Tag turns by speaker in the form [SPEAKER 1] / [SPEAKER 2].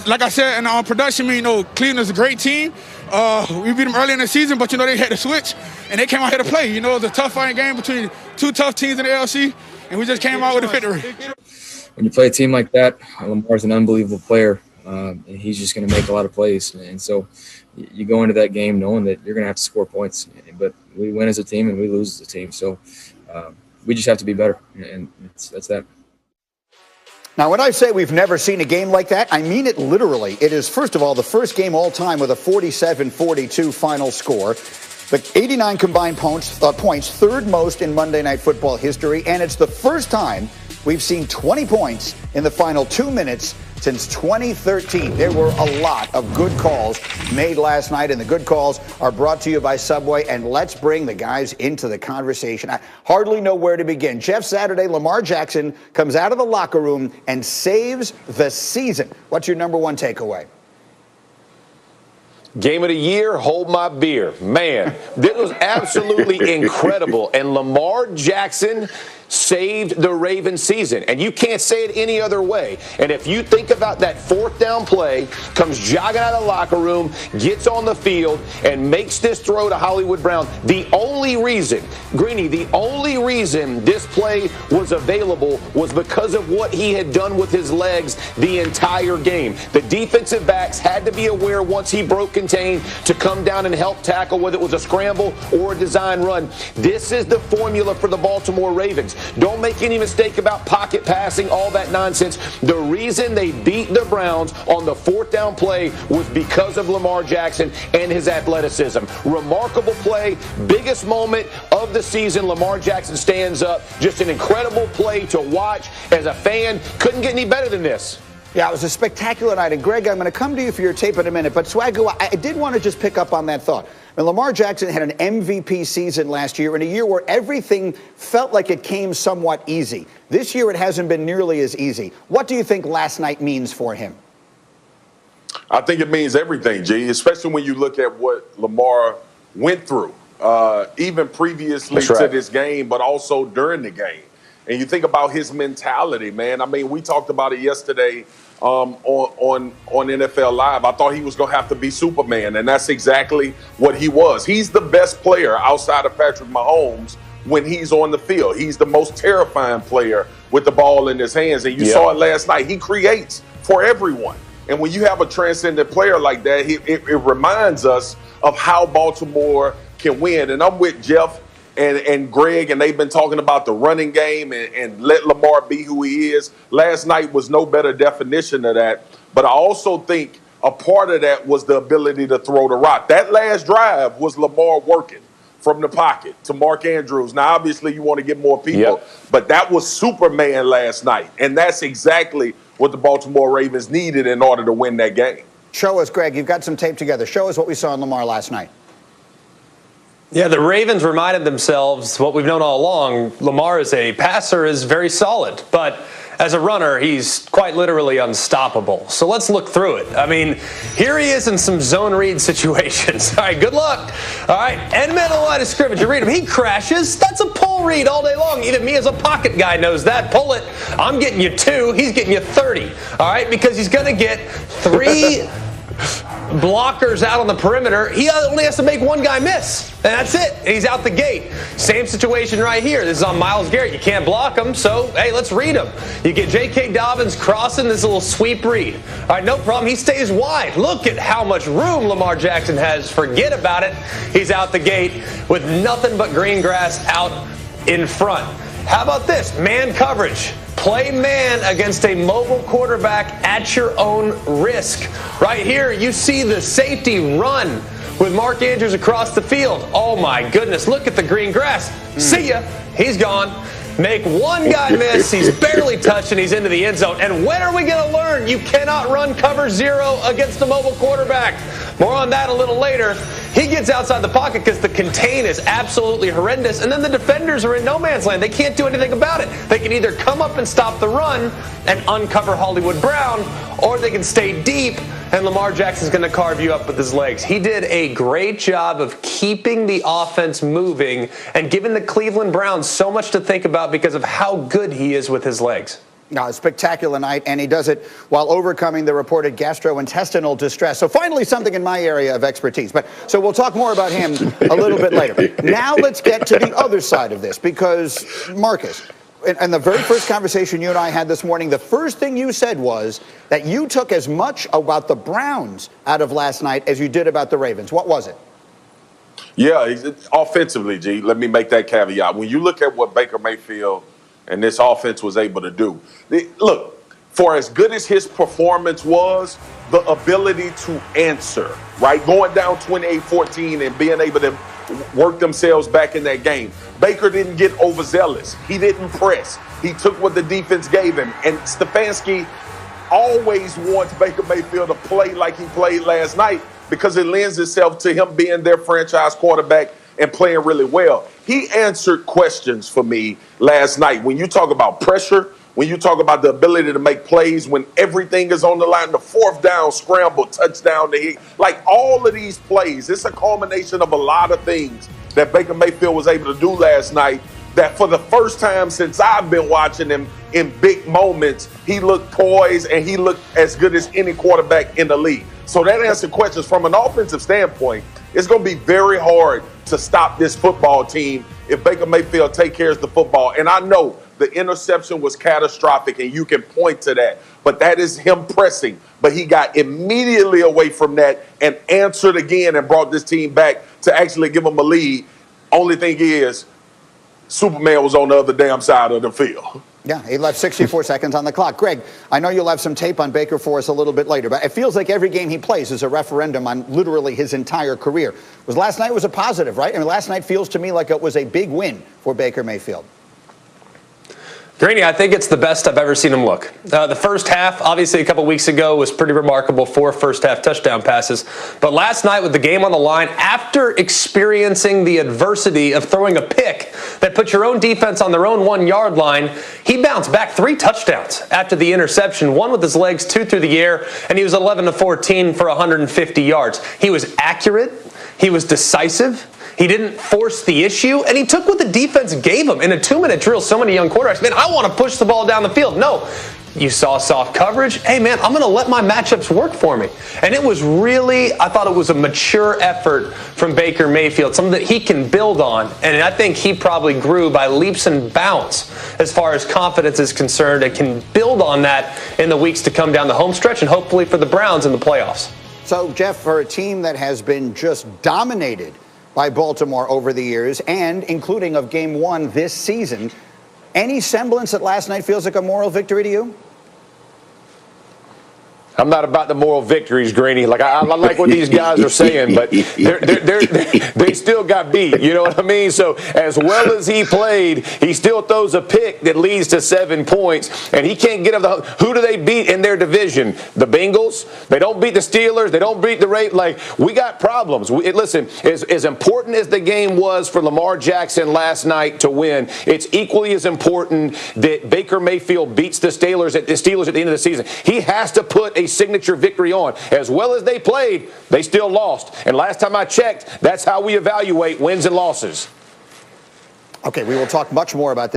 [SPEAKER 1] Like I said in our production, Cleveland's a great team. We beat them early in the season, but, they had to switch, and they came out here to play. It was a tough fighting game between two tough teams in the ALC, and we just came out with a victory.
[SPEAKER 2] When you play a team like that, Lamar's an unbelievable player, and he's just going to make a lot of plays. And so you go into that game knowing that you're going to have to score points, but we win as a team and we lose as a team. So we just have to be better, and that's that.
[SPEAKER 3] Now, when I say we've never seen a game like that, I mean it literally. It is, first of all, the first game all time with a 47-42 final score. The 89 combined points, third most in Monday Night Football history, and it's the first time we've seen 20 points in the final 2 minutes since 2013. There were a lot of good calls made last night, and the good calls are brought to you by Subway. And let's bring the guys into the conversation. I hardly know where to begin. Jeff, Saturday, Lamar Jackson comes out of the locker room and saves the season. What's your number one takeaway?
[SPEAKER 4] Game of the year, hold my beer. Man, this was absolutely incredible. And Lamar Jackson saved the Ravens season. And you can't say it any other way. And if you think about that fourth down play, comes jogging out of the locker room, gets on the field, and makes this throw to Hollywood Brown, the only reason this play was available was because of what he had done with his legs the entire game. The defensive backs had to be aware once he broke contain to come down and help tackle, whether it was a scramble or a design run. This is the formula for the Baltimore Ravens. Don't make any mistake about pocket passing, all that nonsense. The reason they beat the Browns on the fourth down play was because of Lamar Jackson and his athleticism. Remarkable play, biggest moment of the season. Lamar Jackson stands up. Just an incredible play to watch. As a fan, couldn't get any better than this.
[SPEAKER 3] Yeah, it was a spectacular night. And, Greg, I'm going to come to you for your tape in a minute. But, Swagoo, I did want to just pick up on that thought. And Lamar Jackson had an MVP season last year in a year where everything felt like it came somewhat easy. This year it hasn't been nearly as easy. What do you think last night means for him?
[SPEAKER 5] I think it means everything, G, especially when you look at what Lamar went through, even previously to this game, but also during the game. And you think about his mentality, man. I mean, we talked about it yesterday on NFL Live. I thought he was going to have to be Superman, and that's exactly what he was. He's the best player outside of Patrick Mahomes when he's on the field. He's the most terrifying player with the ball in his hands, and you saw it last night. He creates for everyone. And when you have a transcendent player like that, it reminds us of how Baltimore can win. And I'm with Jeff and Greg, and they've been talking about the running game and let Lamar be who he is. Last night was no better definition of that. But I also think a part of that was the ability to throw the rock. That last drive was Lamar working from the pocket to Mark Andrews. Now, obviously, you want to get more people, but that was Superman last night. And that's exactly what the Baltimore Ravens needed in order to win that game.
[SPEAKER 3] Show us, Greg. You've got some tape together. Show us what we saw in Lamar last night.
[SPEAKER 6] Yeah, the Ravens reminded themselves what we've known all along. Lamar as a passer is very solid, but as a runner, he's quite literally unstoppable. So let's look through it. I mean, here he is in some zone read situations. All right, good luck. All right, end man of the line of scrimmage. You read him. He crashes. That's a pull read all day long. Even me as a pocket guy knows that. Pull it. I'm getting you 2. He's getting you 30. All right, because he's going to get 3 blockers out on the perimeter. He only has to make one guy miss, and that's it. And he's out the gate. Same situation right here. This is on Myles Garrett. You can't block him, so, hey, let's read him. You get J.K. Dobbins crossing this little sweep read. All right, no problem. He stays wide. Look at how much room Lamar Jackson has. Forget about it. He's out the gate with nothing but green grass out in front. How about this? Man coverage. Play man against a mobile quarterback at your own risk. Right here, you see the safety run with Mark Andrews across the field. Oh, my goodness. Look at the green grass. See ya. He's gone. Make one guy miss. He's barely touched, and he's into the end zone. And when are we going to learn you cannot run cover 0 against a mobile quarterback? More on that a little later. He gets outside the pocket because the contain is absolutely horrendous, and then the defenders are in no man's land. They can't do anything about it. They can either come up and stop the run and uncover Hollywood Brown, or they can stay deep, and Lamar Jackson's going to carve you up with his legs. He did a great job of keeping the offense moving and giving the Cleveland Browns so much to think about because of how good he is with his legs.
[SPEAKER 3] No, a spectacular night, and he does it while overcoming the reported gastrointestinal distress. So finally, something in my area of expertise. So we'll talk more about him a little bit later. Now let's get to the other side of this, because Marcus, in the very first conversation you and I had this morning, the first thing you said was that you took as much about the Browns out of last night as you did about the Ravens. What was it?
[SPEAKER 5] Yeah, offensively, G, let me make that caveat. When you look at what Baker Mayfield and this offense was able to do, look, for as good as his performance was, the ability to answer, right? Going down 28-14 and being able to work themselves back in that game. Baker didn't get overzealous. He didn't press. He took what the defense gave him. And Stefanski always wants Baker Mayfield to play like he played last night, because it lends itself to him being their franchise quarterback and playing really well. He answered questions for me last night. When you talk about pressure, when you talk about the ability to make plays, when everything is on the line, the fourth down, scramble, touchdown, like all of these plays, it's a culmination of a lot of things that Baker Mayfield was able to do last night, that for the first time since I've been watching him in big moments, he looked poised and he looked as good as any quarterback in the league. So that answers questions. From an offensive standpoint, it's going to be very hard to stop this football team if Baker Mayfield take care of the football. And I know the interception was catastrophic, and you can point to that. But that is him pressing. But he got immediately away from that and answered again and brought this team back to actually give them a lead. Only thing is, Superman was on the other damn side of the field.
[SPEAKER 3] Yeah, he left 64 seconds on the clock. Greg, I know you'll have some tape on Baker for us a little bit later, but it feels like every game he plays is a referendum on literally his entire career. Last night was a positive, right? I mean, last night feels to me like it was a big win for Baker Mayfield.
[SPEAKER 6] Greeny, I think it's the best I've ever seen him look. The first half, obviously a couple weeks ago, was pretty remarkable, 4 first-half touchdown passes. But last night with the game on the line, after experiencing the adversity of throwing a pick that put your own defense on their own 1-yard line, he bounced back 3 touchdowns after the interception, 1 with his legs, 2 through the air, and he was 11-14 for 150 yards. He was accurate. He was decisive. He didn't force the issue, and he took what the defense gave him. In a 2-minute drill, so many young quarterbacks, man, I want to push the ball down the field. No, you saw soft coverage. Hey, man, I'm going to let my matchups work for me. And it was really, I thought it was a mature effort from Baker Mayfield, something that he can build on. And I think he probably grew by leaps and bounds as far as confidence is concerned, and can build on that in the weeks to come down the home stretch, and hopefully for the Browns in the playoffs.
[SPEAKER 3] So, Jeff, for a team that has been just dominated by Baltimore over the years, and including of game 1 this season, any semblance that last night feels like a moral victory to you?
[SPEAKER 4] I'm not about the moral victories, Greeny. Like I like what these guys are saying, but they still got beat. You know what I mean? So as well as he played, he still throws a pick that leads to 7 points, and he can't get up the. Who do they beat in their division? The Bengals. They don't beat the Steelers. They don't beat the Ravens. Like, we got problems. Listen, as important as the game was for Lamar Jackson last night to win, it's equally as important that Baker Mayfield beats the Steelers at the end of the season. He has to put a signature victory on. As well as they played, they still lost. And last time I checked, that's how we evaluate wins and losses.
[SPEAKER 3] Okay, we will talk much more about this.